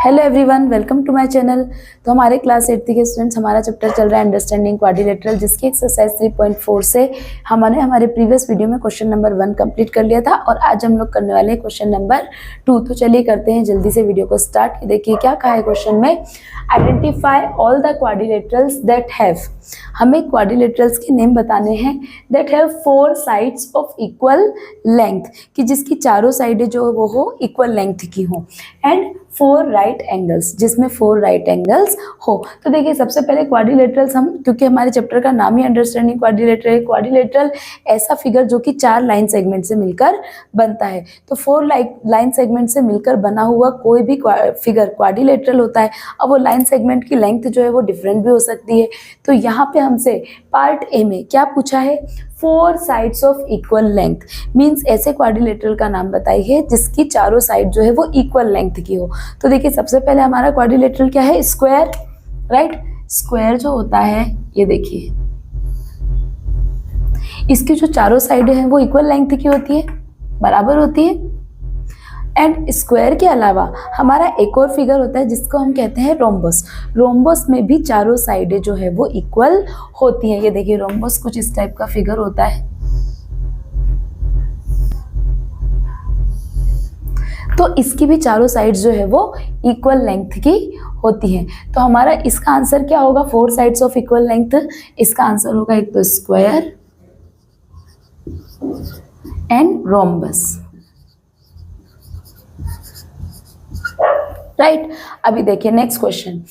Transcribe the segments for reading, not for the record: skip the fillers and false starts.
Hello everyone, welcome to my channel. तो हमारे class 8 के स्टूडेंट्स, हमारा चैप्टर चल रहा है अंडरस्टैंडिंग क्वाड्रिलेटरल, जिसकी एक्सरसाइज 3.4 से हमने हमारे प्रीवियस वीडियो में क्वेश्चन नंबर 1 कंप्लीट कर लिया था और आज हम लोग करने वाले हैं क्वेश्चन नंबर 2। तो चलिए करते हैं जल्दी से वीडियो को स्टार्ट। देखिए क्या कहा है क्वेश्चन में, identify all the quadrilaterals that have, हमें क्वाड्रिलेटरल्स के नेम बताने हैं, that have 4 sides of equal length, कि जिसकी चारों साइडें जो वो हो इक्वल लेंथ की हो, एंड 4 राइट एंगल्स, जिसमें 4 राइट एंगल्स हो। तो देखिए सबसे पहले क्वाड्रिलेटरल्स, हम क्योंकि हमारे चैप्टर का नाम ही अंडरस्टैंडिंग क्वाड्रिलेटरल है, क्वाड्रिलेटरल ऐसा फिगर जो कि 4 लाइन सेगमेंट से मिलकर बनता है। तो 4 लाइन सेगमेंट से मिलकर बना हुआ कोई भी फिगर क्वाड्रिलेटरल होता है। अब वो लाइन सेगमेंट की लेंथ जो है वो डिफरेंट भी हो सकती है। तो यहाँ पे हमसे पार्ट ए में क्या पूछा है, 4 sides of equal length, means ऐसे क्वाड्रिलेटरल का नाम बताइए जिसकी चारों साइड जो है वो इक्वल लेंथ की हो। तो देखिए सबसे पहले हमारा क्वाड्रिलेटरल क्या है, स्क्वायर, राइट। स्क्वायर जो होता है, ये देखिए इसकी जो चारों साइडें हैं वो इक्वल लेंथ की होती है, बराबर होती है। एंड स्क्वायर के अलावा हमारा एक और फिगर होता है जिसको हम कहते हैं रोम्बस। रोम्बस में भी चारों साइडें जो है वो इक्वल होती हैं। ये देखिए रोम्बस कुछ इस टाइप का फिगर होता है। तो इसकी भी चारों साइड्स जो है वो इक्वल लेंथ की होती हैं। तो हमारा इसका आंसर क्या होगा, 4 साइड्स ऑफ इक्वल लेंथ। इसका आंसर होगा एक तो स्क्वायर एंड रोम्बस, राइट। अभी देखिए नेक्स्ट क्वेश्चन,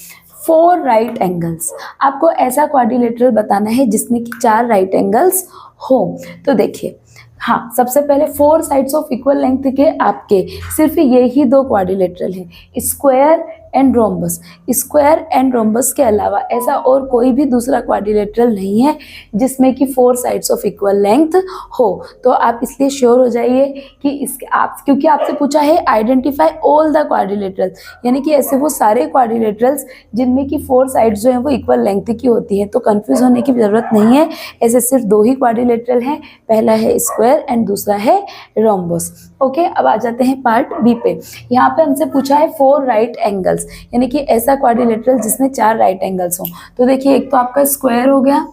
4 राइट एंगल्स, आपको ऐसा क्वाड्रिलेटरल बताना है जिसमें कि 4 राइट एंगल्स हो। तो देखिए हाँ, सबसे पहले 4 साइड्स ऑफ इक्वल लेंथ के आपके सिर्फ यही 2 क्वाड्रिलेटरल हैं, square and rhombus. Square and rhombus के अलावा ऐसा और कोई भी दूसरा क्वाड्रिलेटरल नहीं है जिसमें कि 4 साइड्स ऑफ इक्वल लेंथ हो। तो आप इसलिए श्योर हो जाइए कि इसके आप, क्योंकि आपसे पूछा है आइडेंटिफाई ऑल द क्वाड्रिलेटरल्स, यानी कि ऐसे वो सारे क्वाड्रिलेटरल्स जिनमें कि 4 साइड्स जो हैं वो इक्वल लेंथ की होती हैं। तो कंफ्यूज होने की जरूरत नहीं है, ऐसे सिर्फ 2 ही क्वाड्रिलेटरल हैं, पहला है स्क्वायर एंड दूसरा है रोम्बस। ओके, अब आ जाते हैं पार्ट बी पे। यहाँ पे हमसे पूछा है 4 राइट एंगल्स, यानी कि ऐसा क्वाड्रिलेटरल जिसमें 4 राइट एंगल्स हो। तो देखिए एक तो आपका स्क्वायर हो गया,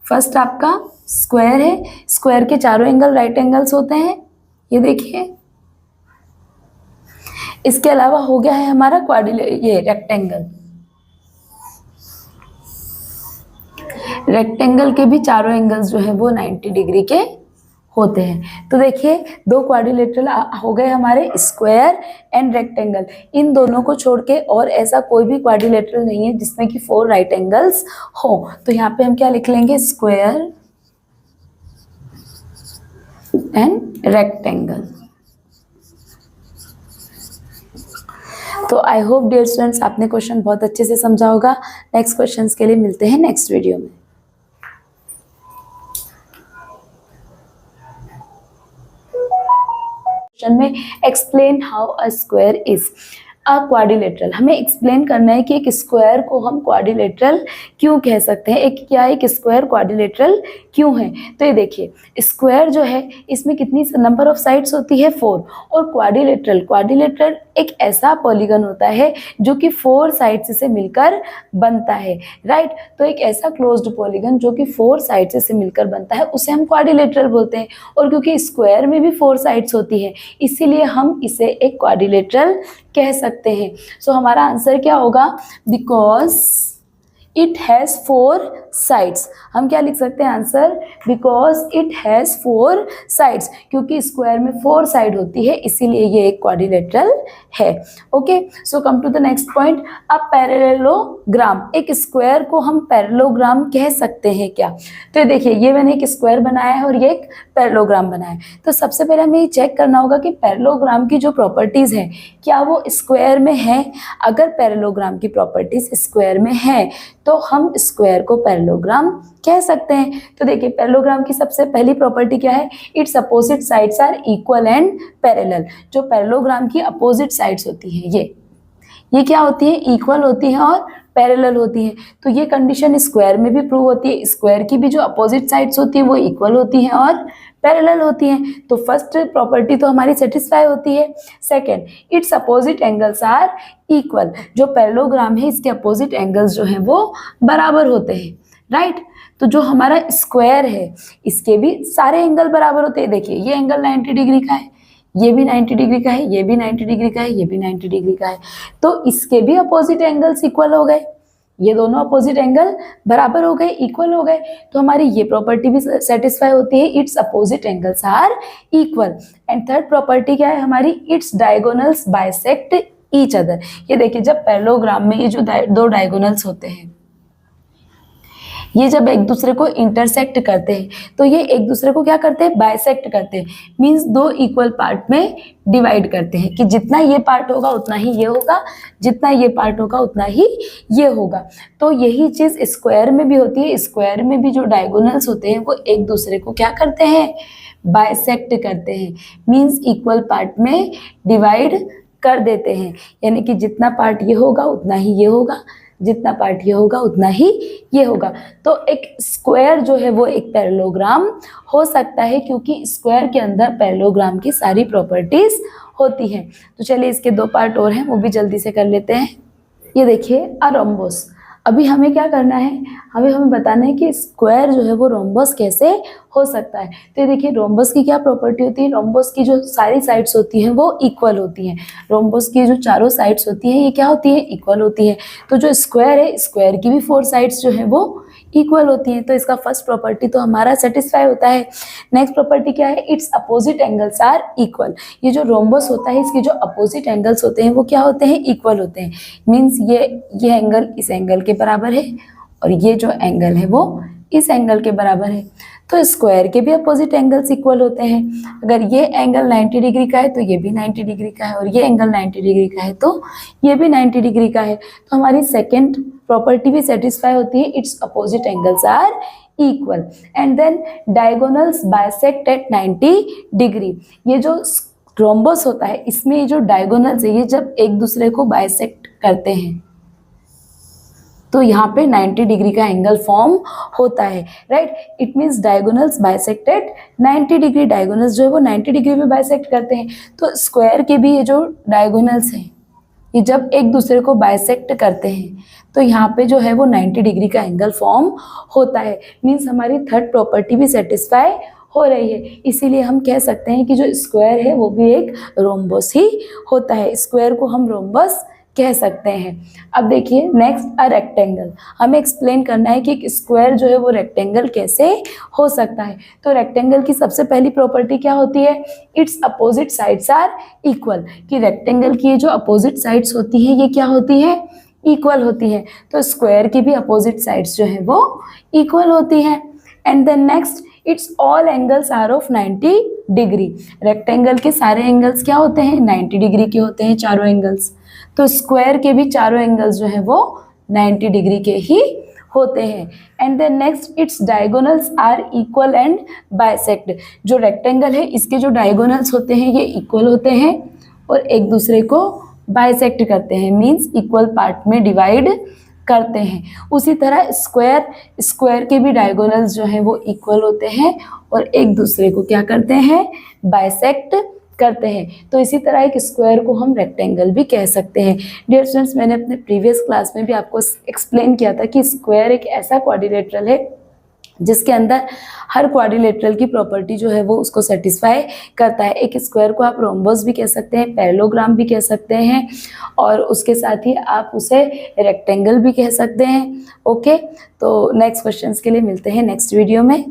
फर्स्ट आपका स्क्वायर है, स्क्वायर के चारों एंगल राइट एंगल्स होते हैं, ये देखिए। इसके अलावा हो गया है हमारा ये रेक्टेंगल, रेक्टेंगल के भी चारों एंगल्स जो है वो 90 डिग्री के होते हैं। तो देखिए 2 क्वाड्रिलेटरल हो गए हमारे, स्क्वायर एंड रेक्टेंगल। इन दोनों को छोड़ के और ऐसा कोई भी क्वाड्रिलेटरल नहीं है जिसमें कि 4 राइट एंगल्स हो। तो यहाँ पे हम क्या लिख लेंगे, स्क्वायर एंड रेक्टेंगल। तो आई होप डियर स्टूडेंट्स आपने क्वेश्चन बहुत अच्छे से समझा होगा। नेक्स्ट क्वेश्चंस के लिए मिलते हैं नेक्स्ट वीडियो में। में explain how a square is a quadrilateral, हमें एक्सप्लेन करना है कि एक स्क्वायर को हम क्वाड्रिलेटरल क्यों कह सकते हैं, एक स्क्वायर क्वाड्रिलेटरल क्यों है। तो ये देखिए स्क्वायर जो है इसमें कितनी नंबर ऑफ साइड्स होती है, 4। और क्वाड्रिलेटरल एक ऐसा पॉलीगन होता है जो कि 4 साइड्स से मिलकर बनता है, राइट। तो एक ऐसा क्लोज्ड पॉलीगन जो कि 4 साइड्स से मिलकर बनता है उसे हम क्वाड्रिलेटरल बोलते हैं। और क्योंकि स्क्वायर में भी 4 साइड्स होती है इसीलिए हम इसे एक क्वाड्रिलेटरल कह सकते हैं। सो हमारा आंसर क्या होगा, बिकॉज इट हैज़ 4 साइड्स। हम क्या लिख सकते हैं answer, because it has 4 sides, क्योंकि स्क्वायर में 4 साइड होती है इसीलिए ये एक क्वाड्रिलेटरल है। Okay, so come to the next point, अब पैरेललोग्राम, एक स्क्वायर को हम पैरेललोग्राम कह सकते हैं क्या। तो देखिए ये मैंने एक स्क्वायर बनाया है और ये एक पैरेललोग्राम बनाया है। तो सबसे पहले हमें ये चेक करना होगा कि पैरेललोग्राम की जो प्रॉपर्टीज हैं क्या वो स्क्वायर में है। अगर पैरेललोग्राम की प्रॉपर्टीज स्क्वायर में है तो हम स्क्वायर को पैरेललोग्राम कह सकते हैं। तो देखिए पैरेललोग्राम की सबसे पहली प्रॉपर्टी क्या है, its opposite sides are equal and parallel. जो पैरेललोग्राम की अपोजिट साइड्स होती है ये क्या होती है, इक्वल होती है और पैरेलल होती हैं। तो ये कंडीशन स्क्वायर में भी प्रूव होती है, स्क्वायर की भी जो अपोजिट साइड्स होती है वो इक्वल होती हैं और पैरेलल होती हैं। तो फर्स्ट प्रॉपर्टी तो हमारी सेटिस्फाई होती है। Second, its opposite angles are equal, जो पैरेललोग्राम है इसके अपोजिट एंगल्स जो हैं वो बराबर होते हैं, राइट। तो जो हमारा स्क्वायर है इसके भी सारे एंगल बराबर होते हैं। देखिए ये एंगल 90 डिग्री का है, ये भी 90 डिग्री का है, ये भी 90 डिग्री का है, ये भी 90 डिग्री का है। तो इसके भी अपोजिट एंगल्स इक्वल हो गए, ये दोनों अपोजिट एंगल बराबर हो गए, इक्वल हो गए। तो हमारी ये प्रॉपर्टी भी सेटिस्फाई होती है, its opposite angles are equal. And third property क्या है हमारी, its diagonals bisect each other. ये देखिए जब पैरेललोग्राम में ये जो दो डायगोनल्स होते हैं ये जब एक दूसरे को इंटरसेक्ट करते हैं तो ये एक दूसरे को क्या करते हैं, बाइसेक्ट करते हैं। मींस दो इक्वल पार्ट में डिवाइड करते हैं कि जितना ये पार्ट होगा उतना ही ये होगा, जितना ये पार्ट होगा उतना ही ये होगा। तो यही चीज़ स्क्वायर में भी होती है। स्क्वायर में भी जो डायगोनल्स होते हैं वो एक दूसरे को क्या करते हैं, बाइसेक्ट करते हैं। मींस इक्वल पार्ट में डिवाइड कर देते हैं, यानी कि जितना पार्ट ये होगा उतना ही ये होगा, जितना पार्ट ये होगा उतना ही ये होगा। तो एक स्क्वायर जो है वो एक पैरेललोग्राम हो सकता है क्योंकि स्क्वायर के अंदर पैरेललोग्राम की सारी प्रॉपर्टीज होती हैं। तो चलिए इसके दो पार्ट और हैं वो भी जल्दी से कर लेते हैं। ये देखिए अ रोम्बस। अभी हमें क्या करना है, हमें बताना है कि स्क्वायर जो है वो रोम्बस कैसे हो सकता है। तो ये देखिए रोम्बस की क्या प्रॉपर्टी होती है, रोम्बस की जो सारी साइड्स होती हैं वो इक्वल होती हैं। रोम्बस की जो चारों साइड्स होती हैं ये क्या होती है, इक्वल होती है। तो जो स्क्वायर है, स्क्वायर की भी 4 साइड्स जो है वो इक्वल होती हैं। तो इसका फर्स्ट प्रॉपर्टी तो हमारा सेटिस्फाई होता है। नेक्स्ट प्रॉपर्टी क्या है, its opposite angles are equal. ये जो रोम्बस होता है इसके जो अपोजिट एंगल्स होते हैं वो क्या होते हैं, इक्वल होते हैं। मीन्स ये एंगल इस एंगल के बराबर है और ये जो एंगल है वो इस एंगल के बराबर है। तो स्क्वायर के भी अपोजिट एंगल्स इक्वल होते हैं। अगर ये एंगल 90 डिग्री का है तो ये भी 90 डिग्री का है, और ये एंगल 90 डिग्री का है तो ये भी 90 डिग्री का है। तो हमारी सेकेंड प्रॉपर्टी भी सेटिस्फाई होती है, its opposite angles are equal. And then diagonals bisect at 90 degree. ये जो रोम्बस होता है इसमें ये जो डायगोनल्स है ये जब एक दूसरे को बाइसेक्ट करते हैं तो यहाँ पे 90 डिग्री का एंगल फॉर्म होता है, right. It means diagonals bisected 90 degree. Diagonals जो है वो 90 डिग्री में बाइसेक्ट करते हैं। तो स्क्वायर के भी ये जो डायगोनल्स हैं ये जब एक दूसरे को बाइसेक्ट करते हैं तो यहाँ पे जो है वो 90 डिग्री का एंगल फॉर्म होता है। मीन्स हमारी थर्ड प्रॉपर्टी भी सेटिस्फाई हो रही है। इसीलिए हम कह सकते हैं कि जो स्क्वायर है वो भी एक रोम्बस ही होता है। स्क्वायर को हम रोम्बस कह सकते हैं। अब देखिए नेक्स्ट अ रेक्टेंगल। हमें एक्सप्लेन करना है कि एक स्क्वायर जो है वो रेक्टेंगल कैसे हो सकता है। तो रेक्टेंगल की सबसे पहली प्रॉपर्टी क्या होती है, its opposite sides are equal. कि रेक्टेंगल की ये जो अपोजिट साइड्स होती हैं ये क्या होती है, इक्वल होती हैं। तो स्क्वायर की भी अपोजिट साइड्स जो है वो इक्वल होती हैं। And then next, its all angles are of 90 degree. Rectangle के सारे एंगल्स क्या होते हैं, 90 डिग्री के होते हैं चारों एंगल्स। तो स्क्वायर के भी चारों एंगल्स जो है वो 90 डिग्री के ही होते हैं। And then next, its diagonals are equal and bisect. जो रेक्टेंगल है इसके जो डायगोनल्स होते हैं ये इक्वल होते हैं और एक दूसरे को बाइसेक्ट करते हैं। मीन्स इक्वल पार्ट में डिवाइड करते हैं। उसी तरह स्क्वायर के भी डायगोनल्स जो हैं वो इक्वल होते हैं और एक दूसरे को क्या करते हैं, बाइसेक्ट करते हैं। तो इसी तरह एक स्क्वायर को हम रेक्टेंगल भी कह सकते हैं। डियर स्टूडेंट्स, मैंने अपने प्रीवियस क्लास में भी आपको एक्सप्लेन किया था कि स्क्वायर एक ऐसा क्वाड्रिलेटरल है जिसके अंदर हर क्वाड्रिलेटरल की प्रॉपर्टी जो है वो उसको सेटिस्फाई करता है। एक स्क्वायर को आप रोम्बस भी कह सकते हैं, पैरेललोग्राम भी कह सकते हैं और उसके साथ ही आप उसे रेक्टेंगल भी कह सकते हैं। ओके, तो नेक्स्ट क्वेश्चंस के लिए मिलते हैं नेक्स्ट वीडियो में।